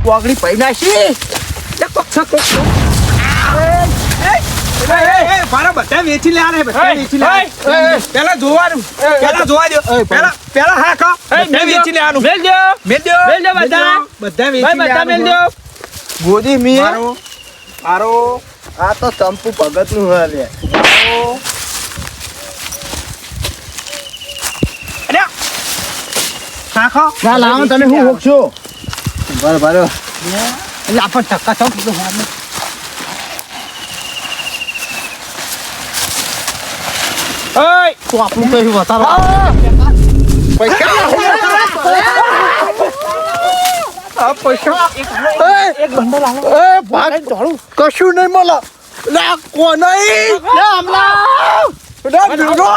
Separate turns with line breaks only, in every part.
પોગડી પૈના છે
મારા બધા વેચી લે બધા વેચી લે પેલા જોવાનું પેલા જોવા દો પેલા હા ખા બધા વેચી લેવાનું મેલ દો બધા વેચી લે
ગોદી મી મારો આ તો ચંપુ ભગત નું લે
હા ખા
ના લાવો તમે હું હોકશો બરાબર એટલે આપણ ટક્કા છો તો હામે
ઓય
તો આપણું તો એવું બતાવો પૈસા એક બંડલ આલો એ ભાગ ચાલુ કશું નહીં મળે લે કોણ નહીં લે હમલા લે બીજો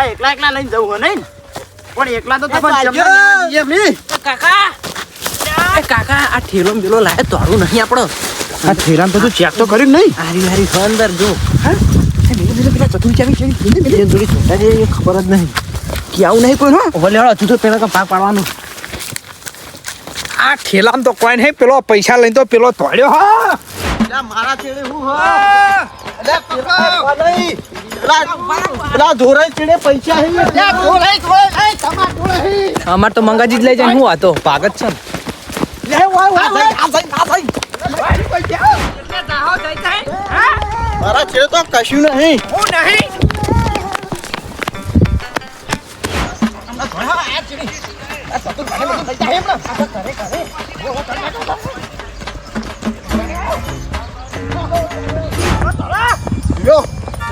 એકલા એકલા લઈને જવું નહીં પણ એકલા તો
કાકા આ ઠેલો મેલો લાય તોડું નહીં આપણો
આ થેરામ તો તું ચેક તો કર્યું નહીં
હારી હારી અંદર જો
પેલા ચતુર ચાવી થોડી ખબર જ નહીં કે આવું નહીં કોઈ નો
ઓલે તું તો પેલા ભાગ પાડવાનો
આ ઠેલામ તો કોઈ નહીં પેલો પૈસા લઈને તો પેલો તોડ્યો હા
મારા ચેડે હું પેલા ધોરાઈ ચેડે પૈસા
અમાર તો મંગાજી જ લઈ જાય હું હતો ભાગ જ છે
મારા ચેડે તો કશું નહીં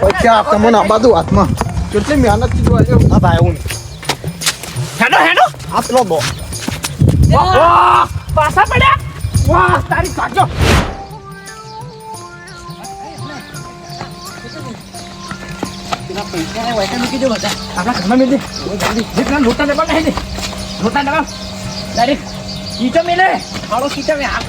પૈસા તમને આ બાજુ હાથમાં કેટલી મહેનત થી જોવા હા ભાઈ હું
હેડો
આ પેલો બો
વાહ પાછા પડ્યા વાહ તારી કાજો
આપણા ઘરમાં મેળ દે જેટલા લોટા ડબ્બા નહીં દે લોટા ડબ્બા ડાયરેક્ટ કીચો મેલે હાલો કીચો મે આ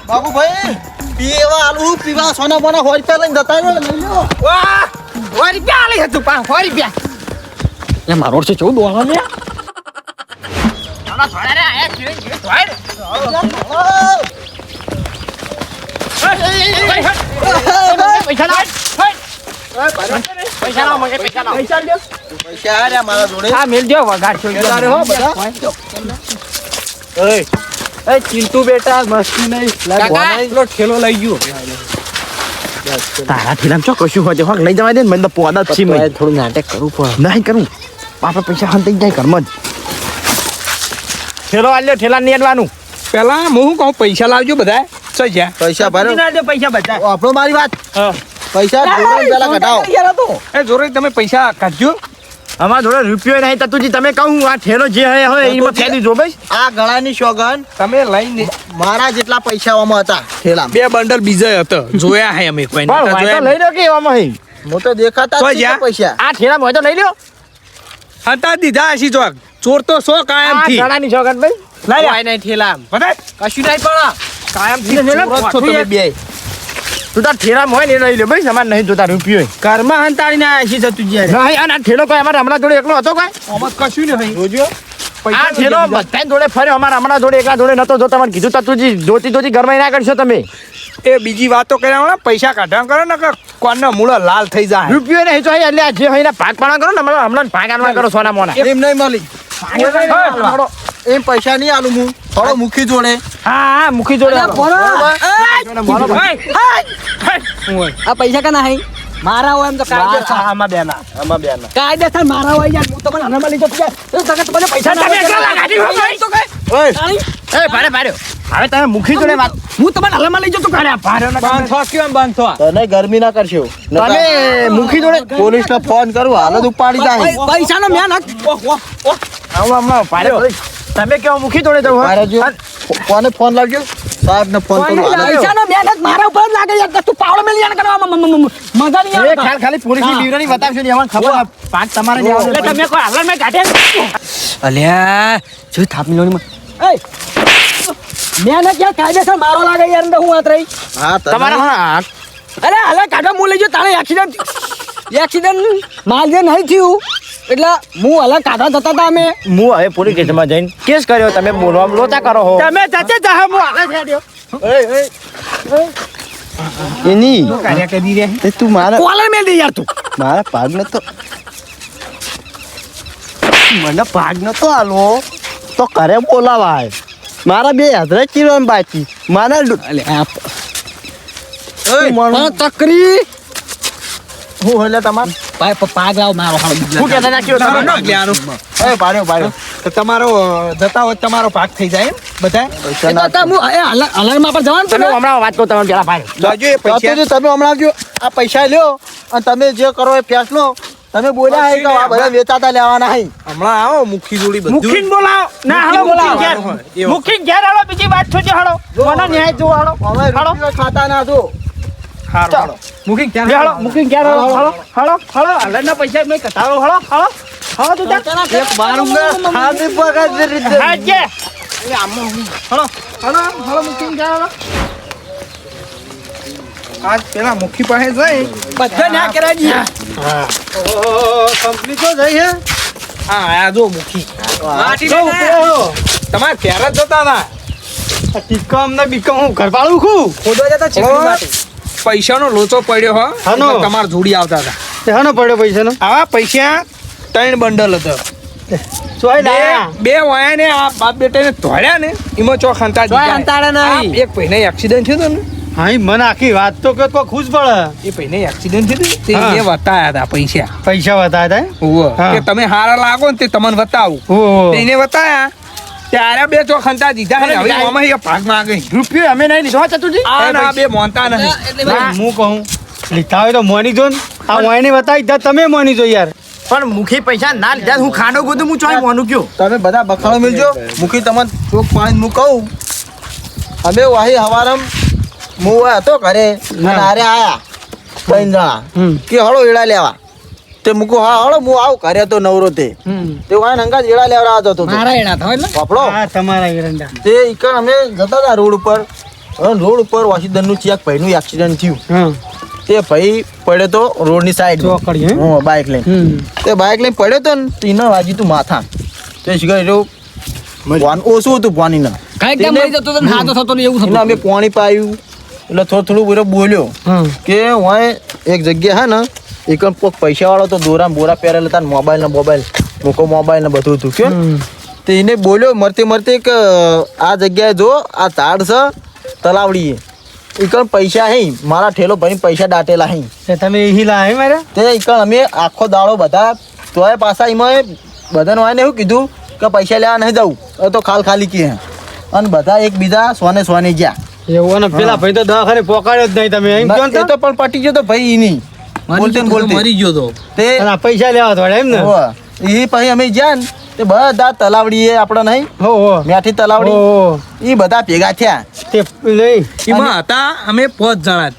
બાબુ ભાઈ પીવા આલુ પીવા સોના બોના હોય રૂપિયા લઈને જતા રહ્યો લઈ લો
વાહ વારી પ્યા લઈ હતું પા વારી પ્યા
એ મારો છે 14 વાળા ને
થોડા થોડા રે આયા છે થોડ પૈસા લાવ પૈસા લાવ મને પૈસા લ્યો
પૈસા આ મારા જોડે
આ મેલ દો વગાડ છો
કેટલા રે હો બધા
એ ચિંટુ બેટા મસ્તી નહીં
પેલો ઠેલો લઈ ગયો
તારા ઠેલામ ચો કશું હોય હોક લઈ જવા દે ને મને તો પોદા જ છે મેં થોડું નાટક કરવું પડે નહીં કરું આપણે પૈસા હંતાઈ જાય ઘરમાં જ ઠેલો આલ્યો ઠેલા નીડવાનું
પેલા હું કહું પૈસા લાવજો બધા સઈ જા
પૈસા ભરો
પૈસા બધા
આપણો મારી વાત પૈસા જોડે પેલા કઢાવો
એ જોરે તમે પૈસા કાઢજો
અમારા જોડે રૂપિયો નહીં તતુજી તમે કહું આ ઠેલો જે હોય એમાં ફેરી જો ભાઈ
આ ગળાની સોગન
તમે લઈને
મારા જેટલા પૈસાઓમાં હતા થેલા
2 બંડલ બીજા હતા જોયા હે અમે કોઈ
પણ હોય તો લઈ લો કે એવામાં હે
હું તો દેખાતા જ
તો
છે
જા.
પૈસા
આ ઠેલા હોય તો લઈ લો
હતા દીધા હશી ચોક ચોર તો સો કાયમ
આ
થી
ગળાની સોગન ભાઈ
લઈ લે
નહીં ઠેલા
બધા
કશું નહીં પણ
કાયમ થી
લઈ લે,
ચોર જ છો તમે બે
તું તાર ઠેલા હોય ને લઈ લે ભાઈ સમાન નહીં જોતા રૂપિયો
ઘરમાં હંતાડીને આયા છે તુજી
નહીં અને આ ઠેલો કોઈ અમારે હમણાં જોડે એકલો હતો કોઈ
આમાં કશું નહીં
જોજો
આ ઠેલો બધા જોડે ફર્યો અમારા હમણાં જોડે એકલા જોડે નતો જો તમારે કીધું તતુજી જોતી જોતી ઘરમાં ના કરશો તમે
એ બીજી વાતો કર્યા વાળા પૈસા કાઢવા કરો ને કે કોનનો મૂળો લાલ થઈ જાય
રૂપિયો નહીં તો એટલે આ જે હોય ને ભાગ પાડવા કરો ને હમણાં ભાગ આનવા કરો સોના મોના
એમ નહીં મળી એમ પૈસા નહીં આલું હું થોડો મુખી જોડે
હા મુખી જોડે
આ પૈસા કના હે
મારા હોય એમ તો કાયદેસર
આમાં બેના
કાયદેસર મારા હોય યાર હું તમને હનામાં લઈ જાઉં તમને પૈસા ના
હવે તમે મુખી જોડે વાત
હું તમને હનામાં લઈ જાઉં તો કાઢ્યા
બંધ થો કેમ બંધ થો
તને ગરમી ના કરશો તમે મુખી જોડે પોલીસ ને ફોન કરું હાલત ઉપાડી જાય
પૈસા નો મેં
તમે કેવો મુખી જોડે જવું કોને ફોન લાવજો સાહેબ ને ફોન કરું
પૈસા નો મહેનત મારા ઉપર લાગે યાર તું પાવડો મેલી જાણ કરવા મજા નહીં આવે
ખાલી પોલીસ ની બીવરાની બતાવશો ને એમાં ખબર પાંચ તમારે
એટલે તમે કોઈ હાલર મેં કાઢ્યા અલ્યા જો થાપ મિલોની એ મેં ક્યાં કાયદેસર મારો લાગે યાર અંદર હું વાત રહી
હા તમારા
અરે હાલે કાઢો હું લઈ જો તારે એક્સિડન્ટ માલ જે નહીં થયું એટલે હું હાલે કાઢવા જતા હતા અમે
હું હવે પોલીસ સ્ટેશનમાં જઈને કેસ કર્યો તમે બોલવા લોચા કરો હો
તમે જતે જા હું હાલે છેડ્યો
એની
કાર્ય કરી રહ્યા
તે તું મારા
કોલર મેલ દે યાર તું
મારા ભાગ નતો મને ભાગ નતો આલો તો ઘરે બોલાવાય મારા બે હાજર કિલો બાકી મારા
અલે તકરી
હું એટલે તમાર
પાગ લાવ મારો
હું કહેતા નાખ્યો
તમારો ભાગ લેવાનો
એ પાડ્યો
તો તમારો જતા હોય તમારો ભાગ થઈ જાય એમ બધા
પૈસા ના
અલરમાં પર જવાનું
તમે હમણાં વાત કરો તમે પેલા ભાઈ
લાવજો એ પૈસા
તો તમે હમણાં આવજો આ પૈસા લ્યો અને તમે જે કરો એ ફેસલો તમે બોલ્યા હે કે આ બધા વેચાતા લેવાના હે
હમણાં આવો મુખી જોડી બધું
મુખીન બોલાવ ના હાલો મુખીન ઘેર મુખીન ઘેર હાલો બીજી વાત છોજો હાલો મને ન્યાય જો હાલો
અમે રૂપિયો ખાતા ના દો
હાલો મુખી ક્યાં
હાલો મુખીન ઘેર હાલો હાલો હાલો હાલો અલરના પૈસા મેં કટાવો હાલો હાલો હાલો તું જા
એક મારુંગા ખાને પગા દે રીતે
હાજે હાલો હાલો હાલો મુખીન ઘેર હાલો
આજ પેલા મુખી પાસે જાય
બધા ના કરાજી
કંપની તો જઈ હે
હા આયા જો મુખી તમારે ક્યારે જ જતા હતા
ટીકમ ને બીકમ હું ઘર પાડું છું
ખોદવા જતા છે
પૈસાનો લોચો પડ્યો હો
હાનો?
એટલે તમારે જોડી આવતા હતા
તે હાનો પડ્યો પૈસાનો
આવા પૈસા 3 બંડલ હતો
સોય લાયા
બે વાયા ને આ બાપ બેટાને ધોળ્યા ને એમાં ચો ખંતા
ચોય હંતાડા નહીં.
એક ભાઈને એક્સિડન્ટ થયો હતો ને
હા મને આખી વાત તો કે તો ખુશ પડે
એ ભાઈને એક્સિડન્ટ થયું હતું ને, તે
હા.
એ વતાયા હતા પૈસા
પૈસા બતાવ્યા
ઉવ્વ.
હા.
કે તમે હારા લાગો ને તે તમને બતાવું
ઓહો
તેને બતાયા ત્યારે બે ચો ખંતા દીધા ને હવે આમાં એ ભાગ માંગે
રૂપિયો અમે નહીં લીધો ચતુજી
આ ના બે મોનતા નહીં
હું કહું લીધા હોય તો મોની જો ને આ મોની બતાવી દા તમે મોની જો યાર
પણ મુખી પૈસા ના લીધા હું ખાનો ગોતું હું ચોય મોનું કયો
તમે બધા બખાડો મિલજો મુખી તમને ચોક પાણી હું કહું અમે વાહી હવારમ હું હતો ઘરે અને હારે આયા 3 જણા કે હળો એડા લેવા તે મૂકો હા હળો હું આવું ઘરે તો નવરો તે વાય નંગા એડા લેવા આવતો હતો
મારા એના થાય એટલે
વાપડો
તમારા એરંડા
તે ઈકણ અમે જતા હતા રોડ ઉપર રોડ ઉપર વોશિંગટનનું ચેક ભાઈનું એક્સિડન્ટ થયું તે ભાઈ પડ્યો તો રોડની સાઈડ
ચોકડી, હે?
બાઇક લઈને તે બાઇક લઈને પડ્યો તો ને તીને વાજી તું માથા તે શીખર એરો ઓછું હતું પાણીના
કઈ કેમ મરી જતો તો હાથો થતો ને એવું
એને અમે પાણી પાયું એટલે થોડું બધો બોલ્યો કે હું એક જગ્યા હે ને એક કોક પૈસા વાળો તો દોરા બોરા પહેરેલા હતા મોબાઈલ મૂકો મોબાઈલ ને બધું હતું કે તે એને બોલ્યો મરતે કે આ જગ્યાએ જો આ ઝાડ છે તલાવડીએ ઈકણ પૈસા હે મારા ઠેલો ભરીને પૈસા દાટેલા હે
તમે હિલા હે મારા
તે ઈકણ અમે આખો દાડો બધા તોય પાછા એમાં બધાને વાયને એવું કીધું કે પૈસા લેવા નહીં જવું એ તો ખાલી કી હે અને બધા એકબીજા સોને ગયા
એવું ને પેલા ભાઈ તો દવાખાને પોકાડ્યો જ નહીં તમે એમ કહો
એ તો પણ પટી ગયો તો ભાઈ ઈ નહીં બોલતે ને બોલતે
મરી ગયો તો
તે
પૈસા લેવા થોડા એમ ને
હોવે. ઈ પછી અમે ગયા ને તે બધા તલાવડી આપણે નહીં
હો હો
મેઠી તલાવડી ઈ બધા ભેગા થયા
તે નહીં
એમાં હતા અમે 5 જણા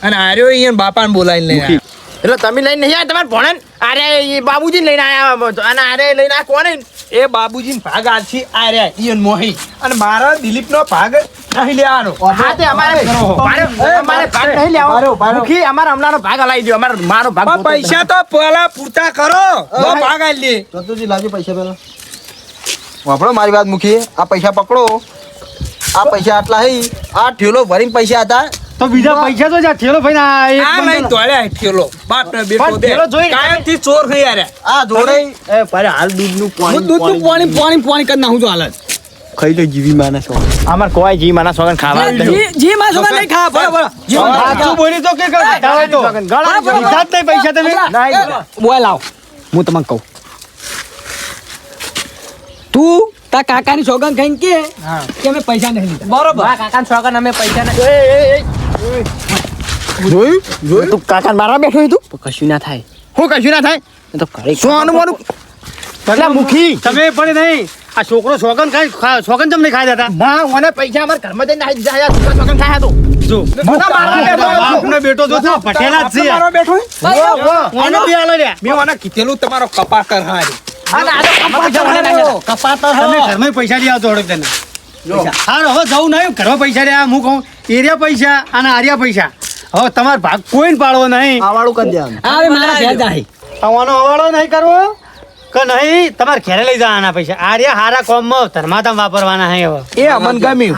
અને આર્યો અહીંયા બાપાને બોલાવીને લઈને આવ્યા.
એટલે તમે લઈને નહીં આવ્યા તમારે ભણન અરે એ બાબુજી લઈને આવ્યા અને અરે લઈને આ કોને
એ બાબુજી ભાગ આછી આર્યા ઈયન મોહી અને મારા દિલીપનો ભાગ નહીં લેવાનો
હા તે અમારે ભાગ નહીં લેવો મુખી અમારે હમણાંનો ભાગ હલાવી દો અમારો મારો ભાગ
પણ પૈસા તો પેલા પૂરતા કરો તો ભાગ આલી લે.
ચતુજી લાવજો પૈસા પેલા વાપરો મારી વાત મૂકીએ આ પૈસા પકડો આ પૈસા આટલા હઈ આ ઠેલો ભરીને પૈસા હતા
તો બીજા પૈસા તો જા થેલો ભાઈ
આ લઈને દોડ્યા ઠેલો બાપ ને બેટો
પણ
બે
ઠેલો જોઈને-
કાયમથી ચોર થઈ આર્યા
આ જોડે એ ભાઈ હાલ દૂધનું
હું દૂધનું પાણી કરી નાખું છું હાલત
ખાઈ લો જીવી માના છો અમાર કોઈ જી માના સોગન ખાવા જ નહીં.
જી માં સુગર નહીં ખા બોલો
સાચું બોલી તો કે ગળા તો
ગળા
લીધા જ નહીં પૈસા તમે
બોલ લાવ હું તમને કહું તું તાર કાકાની સોગન ખાઈને કે અમે પૈસા નહીં લીધા બરોબર કાકાની સોગન અમે પૈસા નહીં
જોયું તું કાકા મારવા બેઠો તું
કશું ના થાય
હું કશું ના થાય
એ તો ઘરે
શું આનું પેલા મુખી
તમે પણ નહીં આ છોકરો સોગન ખાય સોગન જમ નહીં ખાઈ જતા
ના મને પૈસા અમાર ઘરમાં જઈને નાખી દીધા યાર છોકરા સોગન ખાયા તો
જો
બધા મારવા બેઠો
બાપનો બેટો જો છો પટેલા જ છે
મારવા બેઠો
ઓનો બી આલો રે
મેં મને કીધેલું તમારો કપાસ કર હારી
તમે ઘરમાં પૈસા લઈ આવતો હડક તને હાર હવે જવું નહીં ઘરમાં પૈસા લે હું કહું એરિયા પૈસા અને આર્યા પૈસા હવે તમાર ભાગ કોઈને પાડવો નહીં
આવાળું કરી દેવાનું
આવે મારા ઘેર જાય
આવવાનો હવાળો નહીં કરવો કે નહીં તમારે ઘેરે લઈ જવાના પૈસા આર્યા હારા કોમમાં ધર્માતમ વાપરવાના હે હવે
એ અમન ગમ્યું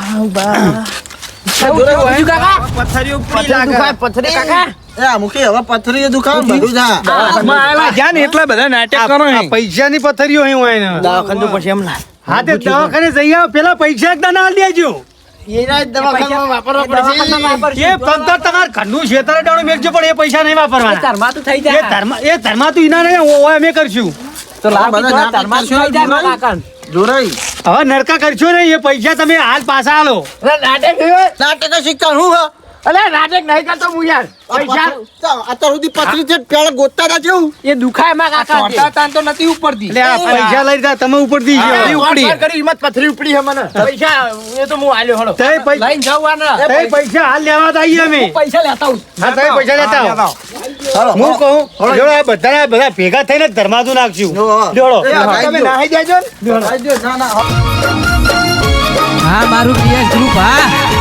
પથ્થરીઓ પડી લાગે
પથરી કાકા એ મુખી હવે પથરી દુખાવ બધું જા
જ્યાં ને એટલા બધા નાટક કરો
આ પૈસાની પથ્થરીઓ અહીં હોય ને
દવાખાને તો પછી એમ ના
હા તે દવાખાને જઈ આવો પેલા પૈસા જ ના દેજો
એના જ દવાખાનામાં વાપરવા પડશે
એ પંકજ તમાર ઘરનું છેતરે ડાણું મેળજો પણ એ પૈસા નહીં વાપરવાના
ઘરમાં તું થઈ
એ
જાય
ધર્મા તું ઇના નહીં ઓય અમે કરશું
તો લાવ
બધા
બીજો
નાટક
ઘરમાં
કરશો
થઈ જાય મારા કાકાને.
જોરાઈ
હવે નરકા કરશો ને એ પૈસા તમે હાલ પાછા આલો
નાટક શીખતા હું હા
અલે નાટક નહીં કરતો હું યાર પૈસા
અત્યાર સુધી પથરી છે પેલા ગોતતા હતા કેવું
એ દુખાય માં કાકા
છોટા તાન તો નથી ઉપડતી
એટલે આ પૈસા લઈ જા તમે ઉપરથી
કરી હિંમત પથરી ઉપડી છે મને
પૈસા એ તો હું આલ્યો હળો
તે પૈસા
લઈને જવાના
તે પૈસા હાલ લેવા તો આવીએ અમે
પૈસા લેતા હું
હા તમે પૈસા લેતા આવો હું કહું જો આ બધા ભેગા થઈને ધર્માદુ નાખશું જોડો
તમે નાહી દેજો ને
હા મારું પ્રિય ગ્રુપ હા